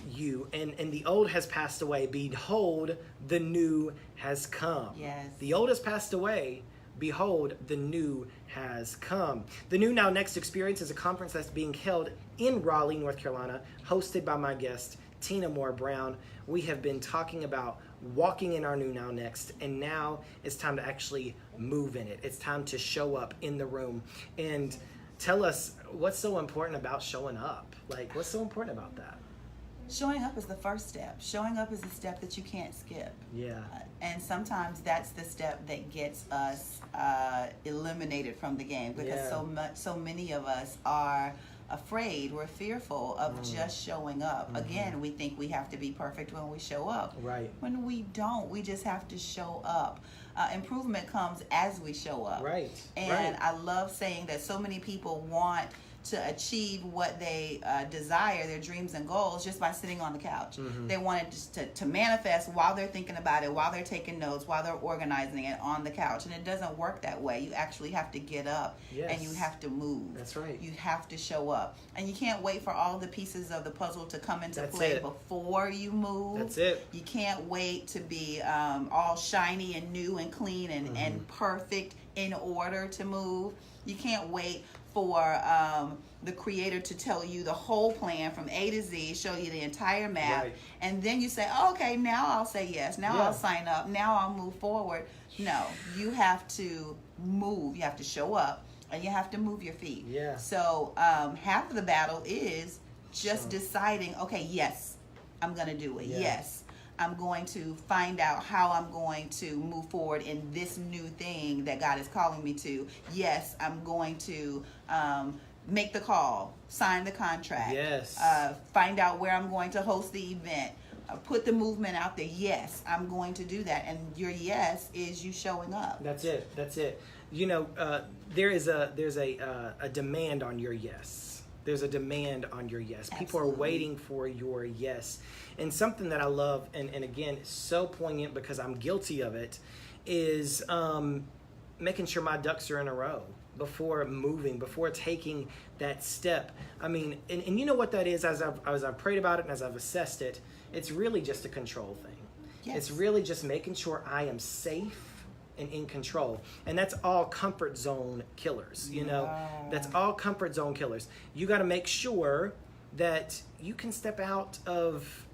you. And the old has passed away. Behold, the new has come. Yes. The old has passed away. Behold, the new has come. The New Now Next experience is a conference that's being held in Raleigh, North Carolina, hosted by my guest, Tina Moore Brown. We have been talking about walking in our new now next, and now it's time to actually move in it. It's time to show up in the room. And tell us, what's so important about showing up? Like, what's so important about that? Showing up is the first step. Showing up is the step that you can't skip. Yeah. And sometimes that's the step that gets us eliminated from the game, because so many of us are afraid, we're fearful of just showing up. Again, we think we have to be perfect when we show up. Right. When we don't, we just have to show up. Improvement comes as we show up. Right. And I love saying that so many people want to achieve what they desire, their dreams and goals, just by sitting on the couch. They want it just to manifest while they're thinking about it, while they're taking notes, while they're organizing it on the couch. And it doesn't work that way. You actually have to get up and you have to move. That's right. You have to show up. And you can't wait for all the pieces of the puzzle to come into play before you move. That's it. You can't wait to be all shiny and new and clean and perfect in order to move. You can't wait for the creator to tell you the whole plan from A to Z, show you the entire map, and then you say, oh, okay, now I'll say yes, now I'll sign up, now I'll move forward. No, you have to move, you have to show up, and you have to move your feet. Yeah. So half of the battle is just deciding, okay, yes, I'm going to do it. Yes, I'm going to find out how I'm going to move forward in this new thing that God is calling me to. Yes, I'm going to make the call, sign the contract. Yes. Find out where I'm going to host the event. Put the movement out there. Yes, I'm going to do that. And your yes is you showing up. That's it. You know, there's a demand on your yes. There's a demand on your yes. Absolutely. People are waiting for your yes. And something that I love, and again, so poignant because I'm guilty of it, is making sure my ducks are in a row before moving, before taking that step. I mean, and you know what that is, as I've prayed about it and as I've assessed it, it's really just a control thing. Yes. It's really just making sure I am safe and in control. And that's all comfort zone killers, you know. That's all comfort zone killers. You got to make sure that you can step out of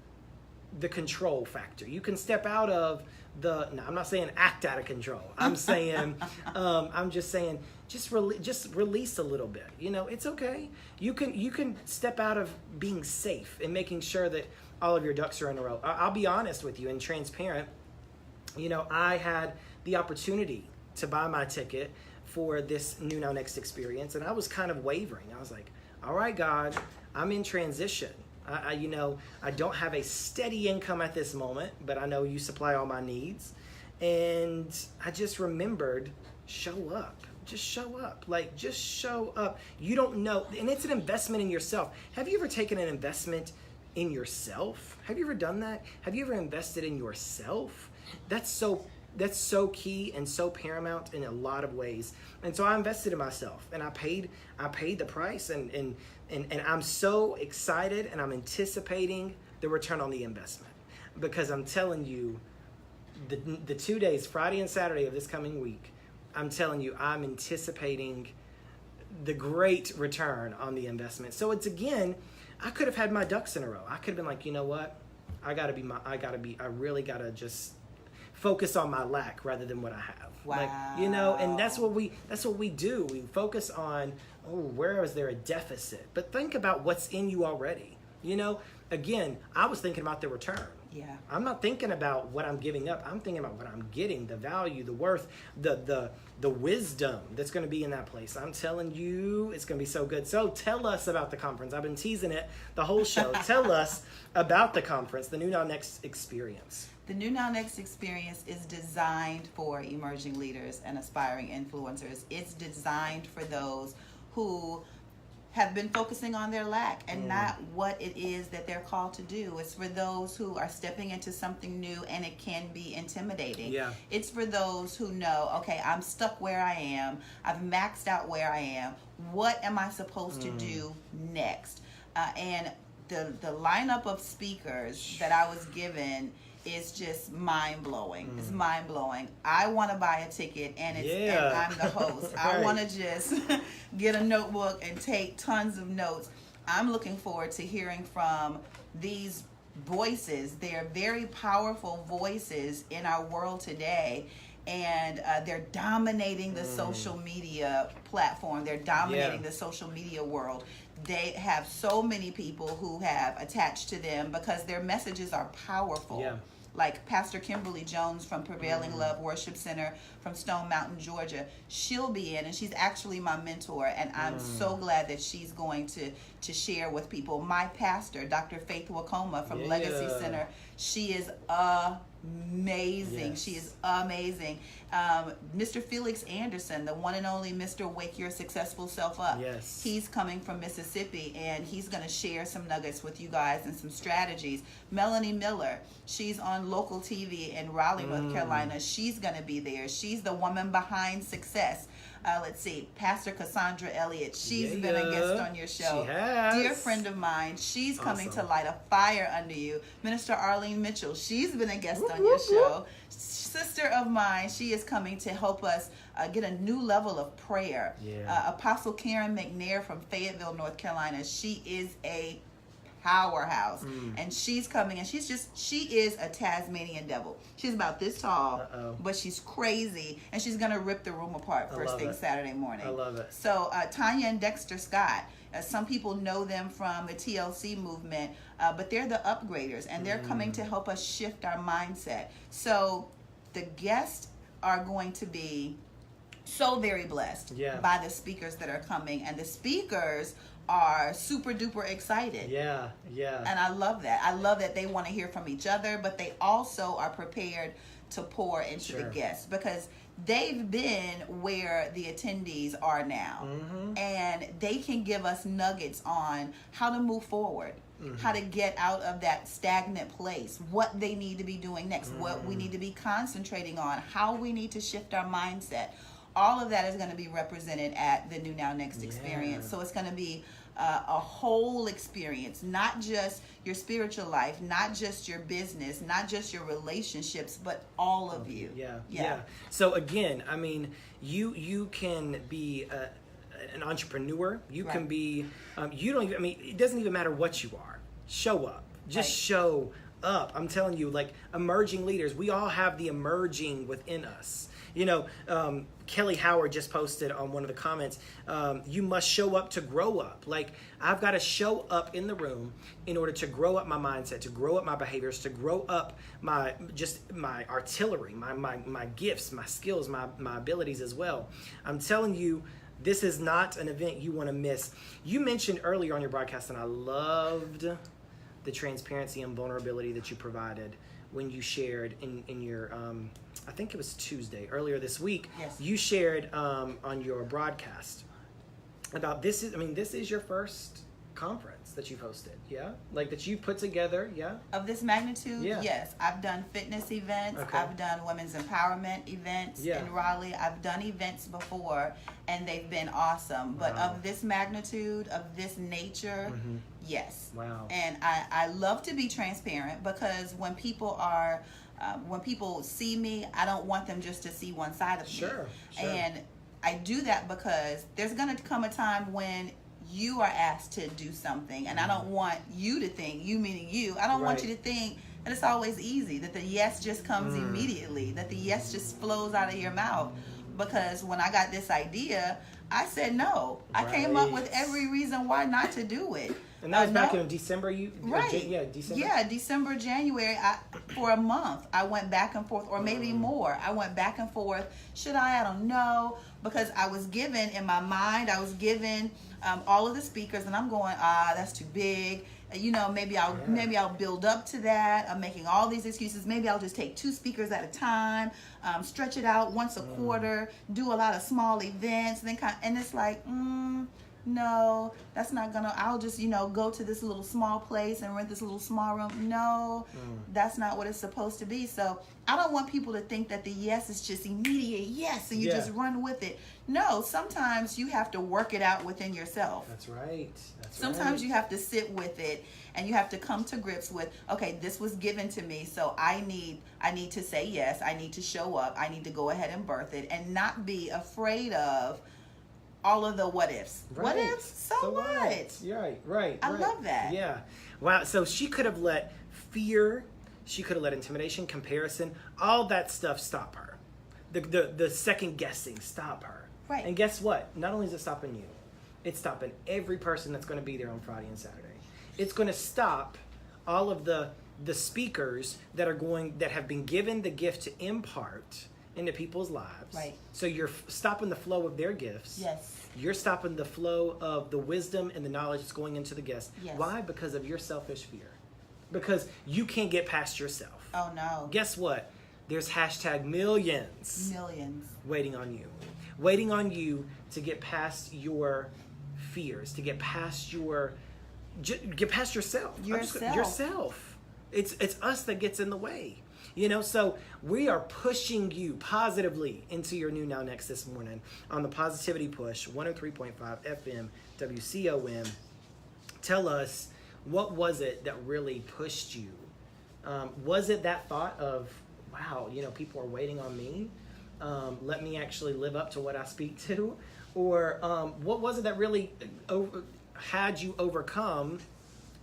the control factor. You can step out of I'm not saying act out of control. I'm saying, I'm just saying, just release a little bit. You know, it's okay. You can step out of being safe and making sure that all of your ducks are in a row. I'll be honest with you and transparent. You know, I had the opportunity to buy my ticket for this New Now Next experience, and I was kind of wavering. I was like, all right, God, I'm in transition. I don't have a steady income at this moment, but I know you supply all my needs. And I just remembered, show up. Just show up. Like, just show up. You don't know. And it's an investment in yourself. Have you ever taken an investment in yourself? Have you ever done that? Have you ever invested in yourself? That's so key and so paramount in a lot of ways. And so I invested in myself, and I paid the price, and I'm so excited, and I'm anticipating the return on the investment, because I'm telling you, the 2 days, Friday and Saturday of this coming week, I'm telling you, I'm anticipating the great return on the investment. So it's, again, I could have had my ducks in a row. I could have been like, you know what? I really gotta just focus on my lack rather than what I have. Wow. Like, and that's what we do. We focus on, where is there a deficit? But think about what's in you already. Again, I was thinking about the return. Yeah. I'm not thinking about what I'm giving up. I'm thinking about what I'm getting, the value, the worth, the wisdom that's going to be in that place. I'm telling you, it's going to be so good. So tell us about the conference. I've been teasing it the whole show. Tell us about the conference, the New Now Next experience. The New Now Next experience is designed for emerging leaders and aspiring influencers. It's designed for those who have been focusing on their lack and not what it is that they're called to do. It's for those who are stepping into something new, and it can be intimidating. Yeah. It's for those who know, okay, I'm stuck where I am. I've maxed out where I am. What am I supposed to do next? And the lineup of speakers that I was given is just mind-blowing. It's mind-blowing. I want to buy a ticket, and I'm the host. Right. I want to just get a notebook and take tons of notes. I'm looking forward to hearing from these voices. They're very powerful voices in our world today, and they're dominating the social media platform. They're dominating the social media world. They have so many people who have attached to them because their messages are powerful. Yeah. Like Pastor Kimberly Jones from Prevailing Love Worship Center from Stone Mountain, Georgia. She'll be in, and she's actually my mentor, and I'm so glad that she's going to share with people. My pastor, Dr. Faith Wakoma from Legacy Center, she is amazing. Yes. She is amazing. Mr. Felix Anderson, the one and only Mr. Wake Your Successful Self Up. Yes. He's coming from Mississippi, and he's going to share some nuggets with you guys and some strategies. Melanie Miller, she's on local TV in Raleigh, North Carolina. She's going to be there. She's the woman behind success. Let's see, Pastor Cassandra Elliott, she's been a guest on your show. She has. Dear friend of mine, she's coming to light a fire under you. Minister Arlene Mitchell, she's been a guest on your show. Sister of mine, she is coming to help us get a new level of prayer. Apostle Karen McNair from Fayetteville, North Carolina, she is a powerhouse, and she's coming, and she is a Tasmanian devil. She's about this tall, but she's crazy, and she's gonna rip the room apart first thing Saturday morning. I love it. So Tanya and Dexter Scott, some people know them from the TLC movement, but they're the upgraders, and they're coming to help us shift our mindset. So the guests are going to be so very blessed by the speakers that are coming, and the speakers are super duper excited. Yeah. And I love that. I love that they want to hear from each other, but they also are prepared to pour into the guests, because they've been where the attendees are now, and they can give us nuggets on how to move forward, how to get out of that stagnant place, what they need to be doing next, what we need to be concentrating on, how we need to shift our mindset. All of that is going to be represented at the New Now Next experience. So it's going to be a whole experience, not just your spiritual life, not just your business, not just your relationships, but all of you. Yeah. So again, I mean, you can be an entrepreneur. You can be. You don't even. I mean, it doesn't even matter what you are. Show up. Just show up. I'm telling you, like emerging leaders, we all have the emerging within us. Kelly Howard just posted on one of the comments, you must show up to grow up. Like, I've got to show up in the room in order to grow up my mindset, to grow up my behaviors, to grow up my artillery, my gifts, my skills, my abilities as well. I'm telling you, this is not an event you want to miss. You mentioned earlier on your broadcast, and I loved the transparency and vulnerability that you provided when you shared in your, I think it was Tuesday, earlier this week, you shared on your broadcast about this is your first conference that you've hosted, yeah? Like that you put together, yeah? Of this magnitude, Yeah. yes. I've done fitness events. Okay. I've done women's empowerment events Yeah. in Raleigh. I've done events before, and they've been awesome. But Wow. of this magnitude, of this nature, yes. Wow. And I love to be transparent, because when people are, when people see me, I don't want them just to see one side of me. Sure. And I do that because there's going to come a time when you are asked to do something, and I don't want you to think, you meaning you, I don't want you to think that it's always easy, that the yes just comes immediately, that the yes just flows out of your mouth. Because when I got this idea, I said no. I came up with every reason why not to do it. And that was back in December, December? Yeah, December, January. For a month, I went back and forth, or maybe more. I went back and forth. Should I? I don't know. Because I was given, in my mind, I was given all of the speakers, and I'm going, that's too big. You know, maybe I'll build up to that. I'm making all these excuses. Maybe I'll just take 2 speakers at a time, stretch it out once a quarter, do a lot of small events, and it's like, no, that's not gonna, I'll just, go to this little small place and rent this little small room. No, that's not what it's supposed to be. So I don't want people to think that the yes is just immediate yes, and you just run with it. No, sometimes you have to work it out within yourself. That's right. Sometimes you have to sit with it, and you have to come to grips with, okay, this was given to me, so I need to say yes. I need to show up. I need to go ahead and birth it, and not be afraid of all of the what ifs. Right. What ifs? So what? Right. I love that. Yeah. Wow. So she could have let fear, she could have let intimidation, comparison, all that stuff stop her. The second guessing stop her. Right. And guess what? Not only is it stopping you, it's stopping every person that's going to be there on Friday and Saturday. It's going to stop all of the speakers that have been given the gift to impart into people's lives. Right. So you're stopping the flow of their gifts. Yes. You're stopping the flow of the wisdom and the knowledge that's going into the guests. Yes. Why? Because of your selfish fear. Because you can't get past yourself. Oh no. Guess what? There's millions waiting on you. Waiting on you to get past your fears, to get past yourself. Yourself. It's us that gets in the way. So we are pushing you positively into your new now next this morning on the Positivity Push, 103.5 FM, WCOM. Tell us, what was it that really pushed you? Was it that thought of, wow, people are waiting on me? Let me actually live up to what I speak to? Or what was it that really had you overcome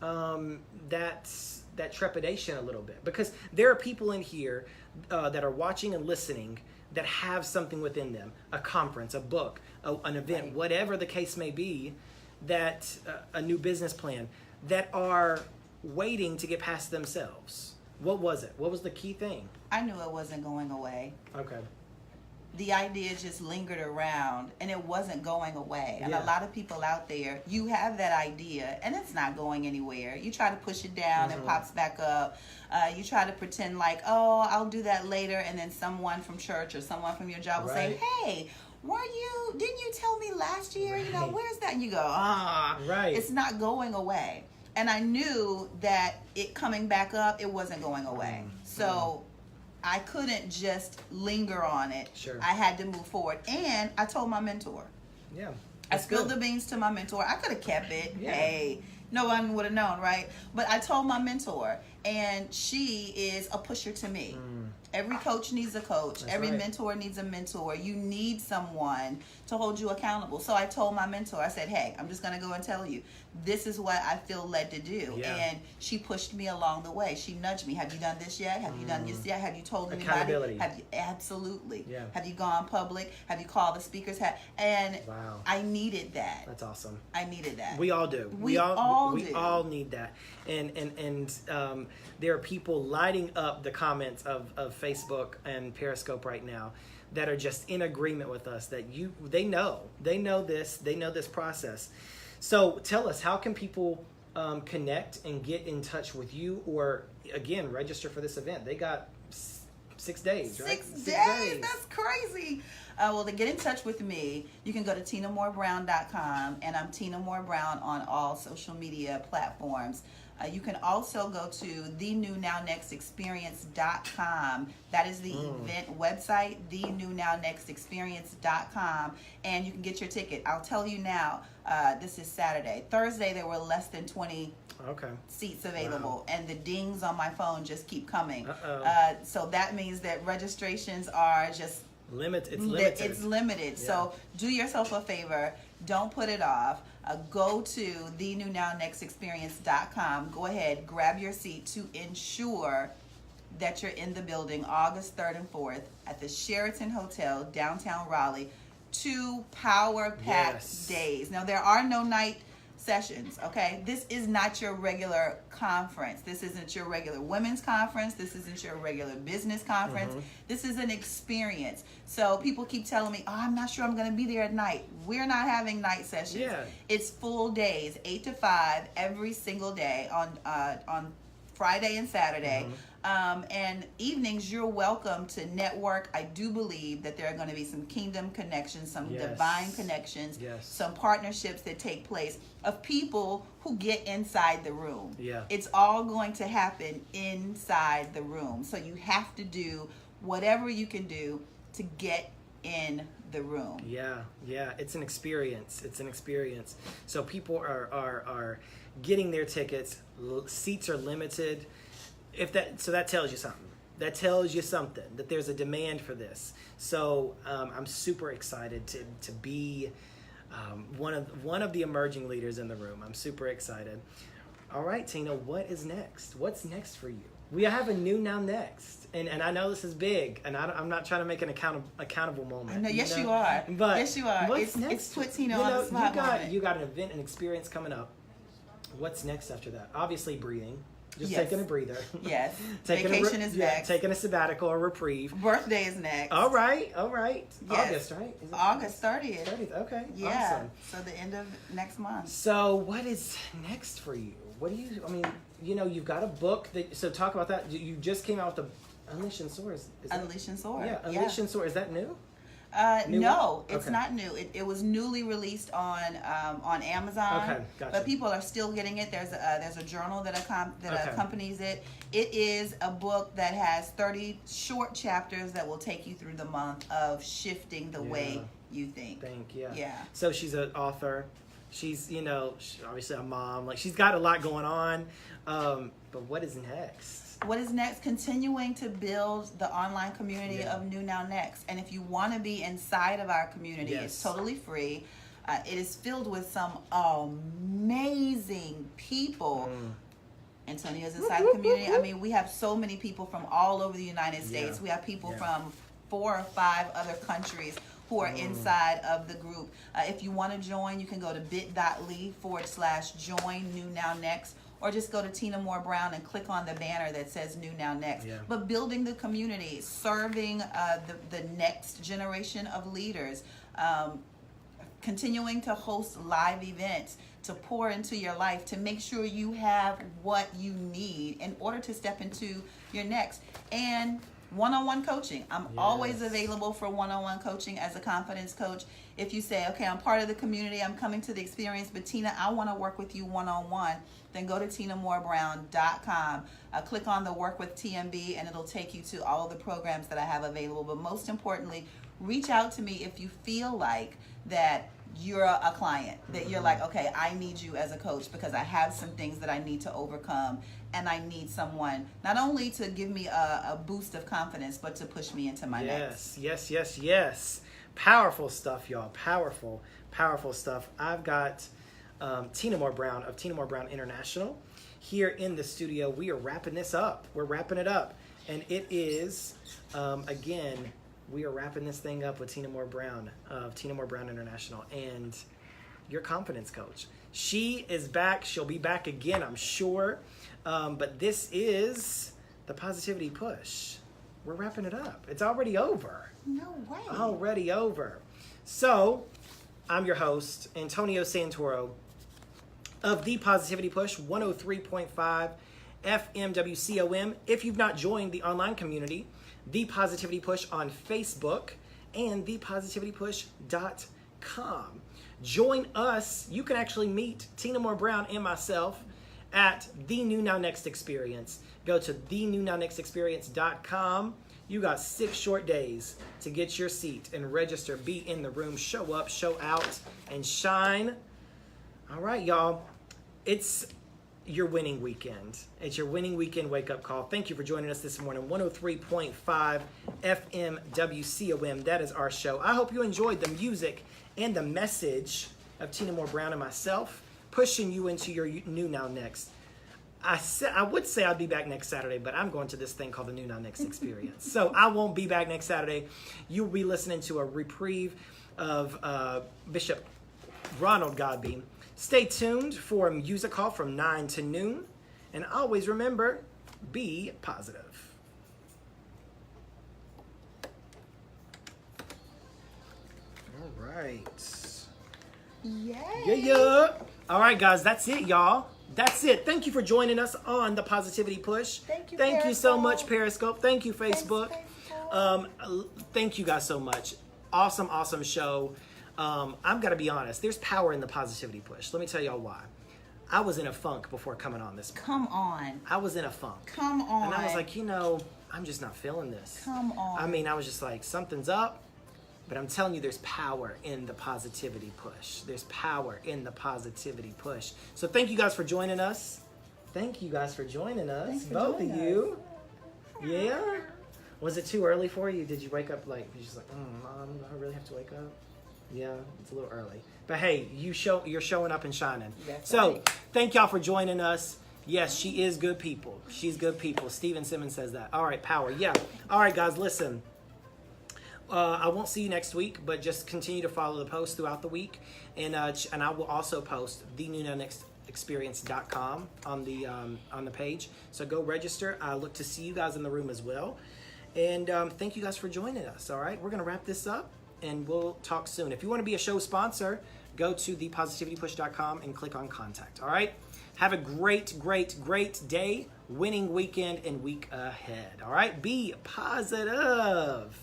that trepidation a little bit? Because there are people in here that are watching and listening that have something within them, a conference, a book, an event, whatever the case may be, that a new business plan, that are waiting to get past themselves. What was it? What was the key thing? I knew it wasn't going away. Okay. The idea just lingered around, and it wasn't going away. And a lot of people out there, you have that idea and it's not going anywhere. You try to push it down, it pops back up. You try to pretend like, oh, I'll do that later, and then someone from church or someone from your job will say, hey, didn't you tell me last year, where's that? And you go, it's not going away. And I knew that it coming back up, it wasn't going away. So I couldn't just linger on it. Sure. I had to move forward. And I told my mentor. Yeah. I spilled the beans to my mentor. I could have kept it. Yeah. Hey, no one would have known, right? But I told my mentor, and she is a pusher to me. Every coach needs a coach. Every mentor needs a mentor. You need someone to hold you accountable. So I told my mentor, I said, hey, I'm just going to go and tell you, this is what I feel led to do. Yeah. And she pushed me along the way. She nudged me. Have you done this yet? Have you done this yet? Have you told anybody? Accountability. Absolutely. Yeah. Have you gone public? Have you called the speakers? And wow. I needed that. That's awesome. I needed that. We all do. We all need that. And there are people lighting up the comments of Facebook and Periscope right now that are just in agreement with us, that they know this process. So tell us, how can people connect and get in touch with you, or again, register for this event? They got 6 days, right? 6 days. That's crazy. Well, to get in touch with me, you can go to TinaMooreBrown.com, and I'm Tina Moore Brown on all social media platforms. You can also go to thenewnownextexperience.com. That is the event website, thenewnownextexperience.com, and you can get your ticket. I'll tell you now, this is Saturday. Thursday, there were less than 20 seats available, and the dings on my phone just keep coming. So that means that registrations are just limited. It's limited. Yeah. So do yourself a favor. Don't put it off. Go to thenewnownextexperience.com. Go ahead, grab your seat to ensure that you're in the building August 3rd and 4th at the Sheraton Hotel, downtown Raleigh. 2 power-packed days. Now, there are no night sessions, okay? This is not your regular conference. This isn't your regular women's conference. This isn't your regular business conference. This is an experience. So people keep telling me, oh, I'm not sure I'm going to be there at night. We're not having night sessions. Yeah. It's full days, 8 to 5 every single day on Friday and Saturday. And evenings, you're welcome to network. I do believe that there are going to be some kingdom connections, some divine connections, some partnerships that take place of people who get inside the room. It's all going to happen inside the room. So you have to do whatever you can do to get in the room. Yeah. It's an experience. So people are getting their tickets. Seats are limited. So that tells you something. That tells you something, that there's a demand for this. So I'm super excited to be one of the emerging leaders in the room. I'm super excited. All right, Tina, what is next? What's next for you? We have a new Now Next, and I know this is big, and I'm not trying to make an accountable moment. I know, you are. But yes, you are. What's next? It's put Tina on the spot. You got an event, an experience coming up. What's next after that? Obviously, breathing. Just Yes. taking a breather. Yes. Taking Vacation is next. Taking a sabbatical or reprieve. Birthday is next. All right. Yes. August, right? Is it August 30th. 30th. Okay. Yeah. Awesome. So the end of next month. So what is next for you? What do you? I mean, you've got a book that. So talk about that. You just came out with the Unleash and Soar. Is that, Unleash and Soar. Yeah. Unleash and Soar. Is that new? No, one? it's not new. It was newly released on Amazon. Okay, gotcha. But people are still getting it. There's a journal that accompanies it. It is a book that has 30 short chapters that will take you through the month of shifting the way you think. Yeah. So she's an author. She's obviously a mom. Like she's got a lot going on. But what is next? What is next? Continuing to build the online community of New Now Next. And if you want to be inside of our community, it's totally free. It is filled with some amazing people. Antonio's inside the community. I mean, we have so many people from all over the United States. We have people from 4 or 5 other countries who are inside of the group. If you want to join, you can go to bit.ly/join New Now Next. Or just go to Tina Moore Brown and click on the banner that says New Now Next. But building the community, serving the next generation of leaders, continuing to host live events, to pour into your life, to make sure you have what you need in order to step into your next. And one-on-one coaching. I'm always available for one-on-one coaching as a confidence coach. If you say, okay, I'm part of the community, I'm coming to the experience, but Tina, I want to work with you one-on-one, then go to TinaMooreBrown.com. Click on the Work with TMB, and it'll take you to all of the programs that I have available. But most importantly, reach out to me if you feel like that you're a client, that you're like, okay, I need you as a coach because I have some things that I need to overcome, and I need someone not only to give me a boost of confidence, but to push me into my next. Yes. Powerful stuff, y'all. Powerful stuff. I've got Tina Moore Brown of Tina Moore Brown International here in the studio. We are wrapping this up. We're wrapping it up. And it is, again, we are wrapping this thing up with Tina Moore Brown of Tina Moore Brown International and your confidence coach. She is back. She'll be back again, I'm sure. But this is the Positivity Push. We're wrapping it up. It's already over. No way. Already over. So, I'm your host, Antonio Santoro of the Positivity Push, 103.5 FM WCOM. If you've not joined the online community, The Positivity Push on Facebook, and thepositivitypush.com. Join us. You can actually meet Tina Moore Brown and myself at the New Now Next Experience. Go to thenewnownextexperience.com. You got 6 short days to get your seat and register. Be in the room, show up, show out, and shine. All right, y'all. It's your winning weekend. It's your winning weekend wake-up call. Thank you for joining us this morning. 103.5 FM WCOM. That is our show. I hope you enjoyed the music and the message of Tina Moore Brown and myself, pushing you into your new Now Next. I would say I'd be back next Saturday, but I'm going to this thing called the New Now Next Experience. So I won't be back next Saturday. You'll be listening to a reprieve of Bishop Ronald Godby. Stay tuned for a music call from 9 to noon. And always remember, be positive. All right. Yay. Yeah. All right, guys, that's it, y'all. That's it. Thank you for joining us on the Positivity Push. Thank you, Thank you so Periscope. much, Periscope. Thank you, Facebook. Thanks, Thank you guys so much. Awesome show. I'm going to be honest. There's power in the Positivity Push. Let me tell y'all why. I was in a funk before coming on this. Come on. I was in a funk. Come on. And I was like, I'm just not feeling this. Come on. I mean, I was just like, something's up. But I'm telling you, there's power in the Positivity Push. There's power in the Positivity Push. So thank you guys for joining us. Thank you guys for joining us. Thanks for Both joining of you. Yeah? Was it too early for you? Did you wake up like, you're just like, Mom, I really have to wake up? Yeah, it's a little early. But hey, you're showing up and shining. That's so right. Thank y'all for joining us. Yes, she is good people. She's good people. Steven Simmons says that. All right, power. Yeah. All right, guys, listen. I won't see you next week, but just continue to follow the posts throughout the week. And I will also post thenewnownextexperience.com on the page. So go register. I look to see you guys in the room as well. And thank you guys for joining us. All right, we're going to wrap this up and we'll talk soon. If you want to be a show sponsor, go to thepositivitypush.com and click on contact. All right, have a great day, winning weekend and week ahead. All right, be positive.